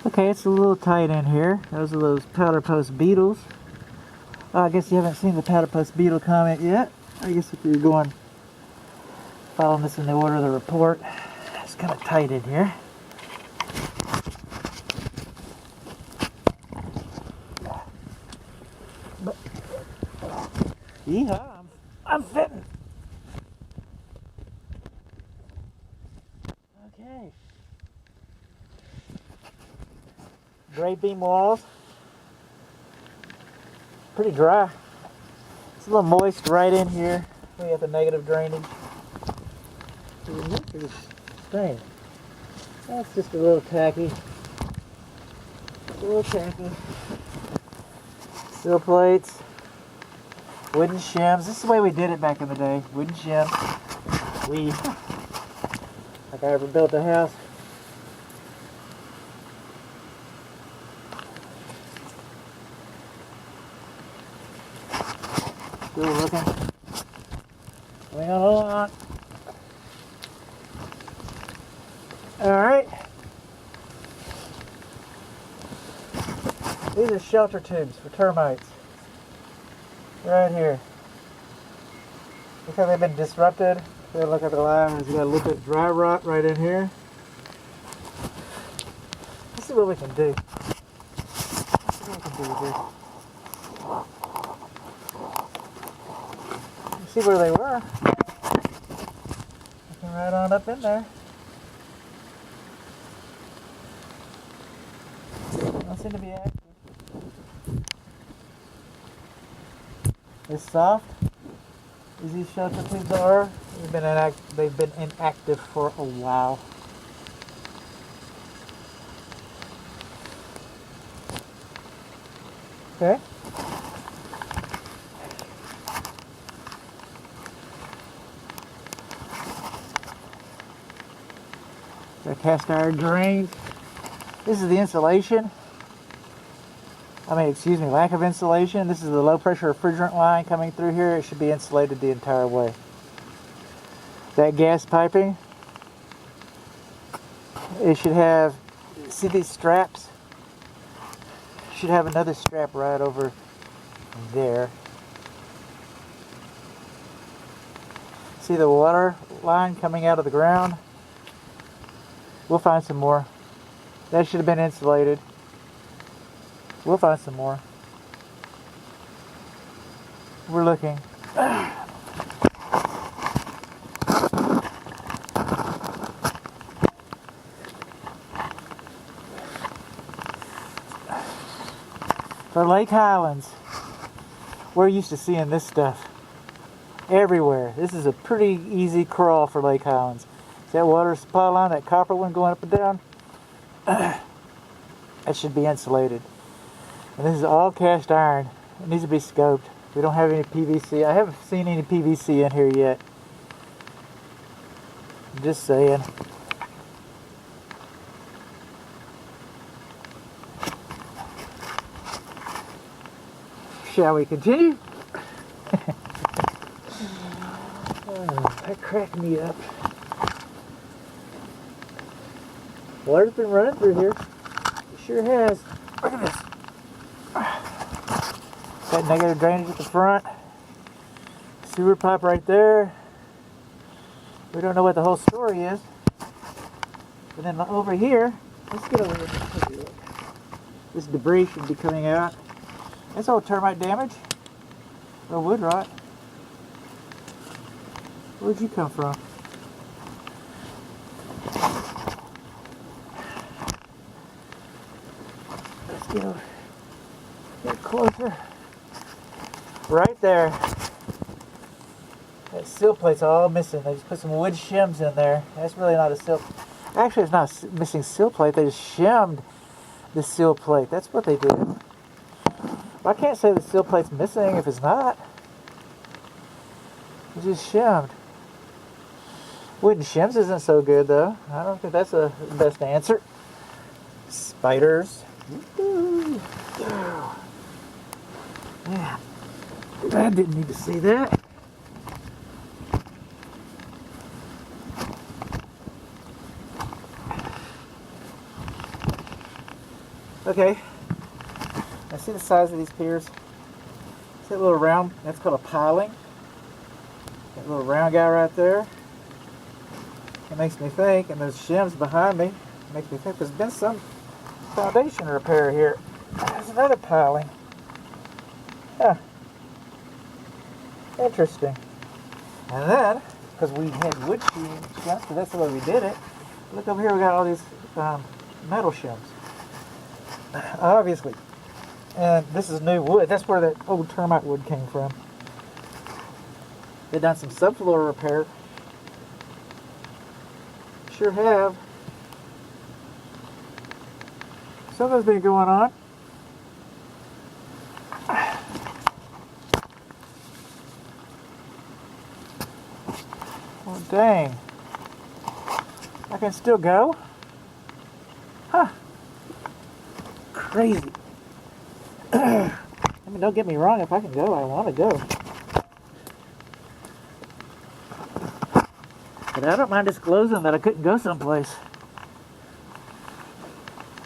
Okay, it's a little tight in here. Those are those powder post beetles. I guess you haven't seen the powder post beetle comment yet. I guess if you're going following this in the order of the report, it's kind of tight in here. But, yeehaw, I'm fitting. Okay. Grade beam walls. Pretty dry. It's a little moist right in here. We have the negative drainage. Look at this thing. That's just a little tacky. A little tacky. Steel plates. Wooden shims. This is the way we did it back in the day. Wooden shims. Like I ever built a house. Still looking. Going on a lot. Alright. These are shelter tubes for termites. Right here. Look how they've been disrupted. Look at the line. We've got a little bit of dry rot right in here. Let's see what we can do. Let's see what we can do with this. See where they were. Looking right on up in there. Don't seem to be active. It's soft. As these shelter tubes are, they've been inactive for a while. Okay. The cast iron drains. This is the insulation. Lack of insulation. This is the low pressure refrigerant line coming through here. It should be insulated the entire way. That gas piping, it should have, see these straps? It should have another strap right over there. See the water line coming out of the ground? We'll find some more. That should have been insulated. We'll find some more. We're looking. For Lake Highlands, we're used to seeing this stuff everywhere. This is a pretty easy crawl for Lake Highlands. See that water supply line, that copper one going up and down? That should be insulated. And this is all cast iron. It needs to be scoped. We don't have any PVC. I haven't seen any PVC in here yet. I'm just saying. Shall we continue? Oh, that cracked me up. Water's been running through here. It sure has. Look at this. Got negative drainage at the front. Sewer pipe right there. We don't know what the whole story is. But then over here, let's get over here and take a look. This debris should be coming out. That's all termite damage. Or wood rot. Where'd you come from? Let's get over. Get closer. Right there. That sill plate's all missing. They just put some wood shims in there. That's really not a sill. Actually, it's not a missing sill plate. They just shimmed the sill plate. That's what they did. Well, I can't say the sill plate's missing if it's not. It's just shimmed. Wooden shims isn't so good though. I don't think that's the best answer. Spiders. Ooh. Yeah. I didn't need to see that. Okay. Now see the size of these piers? See that little round? That's called a piling. That little round guy right there. It makes me think, and those shims behind me, makes me think there's been some foundation repair here. There's another piling. Huh. Interesting. And then, because we had wood shims, because that's the way we did it, look over here, we got all these metal shims. Obviously. And this is new wood. That's where that old termite wood came from. They've done some subfloor repair. Sure have. Something's been going on. Oh, dang. I can still go? Huh. Crazy. I mean, don't get me wrong, if I can go, I want to go. But I don't mind disclosing that I couldn't go someplace.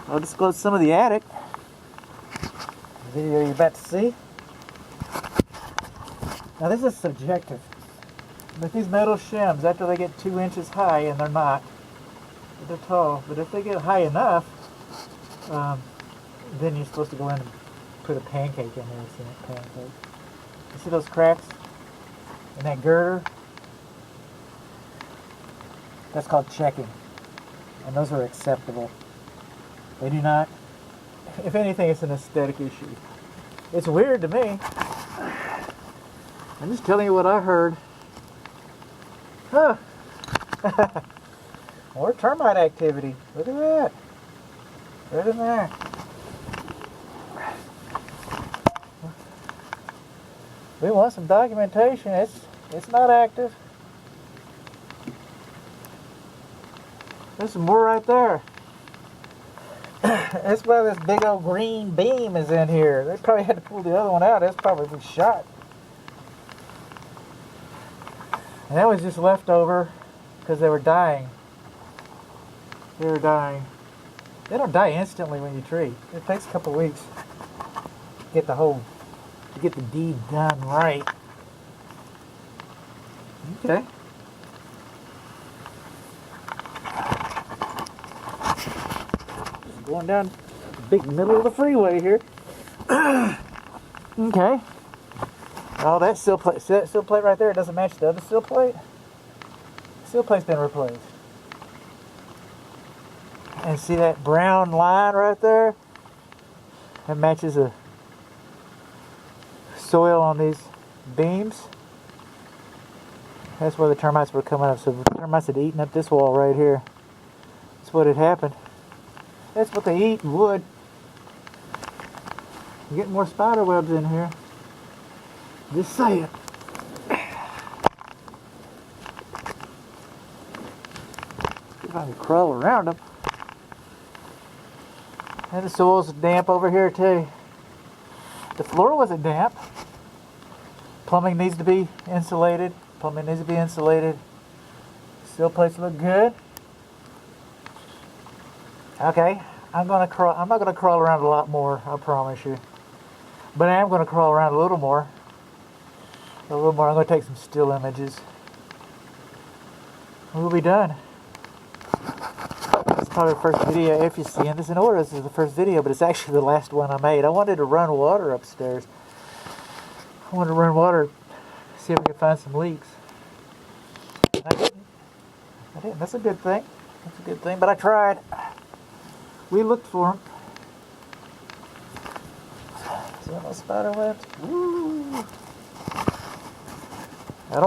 I'll disclose some of the attic. The video you're about to see. Now this is subjective. But these metal shims, after they get 2 inches high, and they're not, but they're tall, but if they get high enough, then you're supposed to go in and put a pancake in there. See that pancake? You see those cracks in that girder? That's called checking. And those are acceptable. They do not, if anything, it's an aesthetic issue. It's weird to me. I'm just telling you what I heard. Huh. More termite activity. Look at that. Right in there. We want some documentation. It's not active. There's some more right there. That's why this big old green beam is in here. They probably had to pull the other one out. That's probably shot. And that was just left over because they were dying. They were dying. They don't die instantly when you treat. It takes a couple weeks to get the deed done right. Okay. Just going down the big middle of the freeway here. Okay. Oh, that steel plate right there, it doesn't match the other steel plate. The steel plate's been replaced. And see that brown line right there? That matches the soil on these beams. That's where the termites were coming up. So the termites had eaten up this wall right here. That's what had happened. That's what they eat, wood. I'm getting more spider webs in here. Just saying. See if I can crawl around them. And the soil's damp over here too. The floor wasn't damp. Plumbing needs to be insulated. Plumbing needs to be insulated. Steel plates look good. Okay, I'm not gonna crawl around a lot more, I promise you. But I am gonna crawl around a little more. I'm gonna take some still images. We'll be done. It's probably the first video, if you're seeing this in order, this is the first video, but it's actually the last one I made. I wanted to run water upstairs. I wanted to run water, see if we could find some leaks. And I didn't. That's a good thing. That's a good thing, but I tried. We looked for them. See those spider webs? Woo!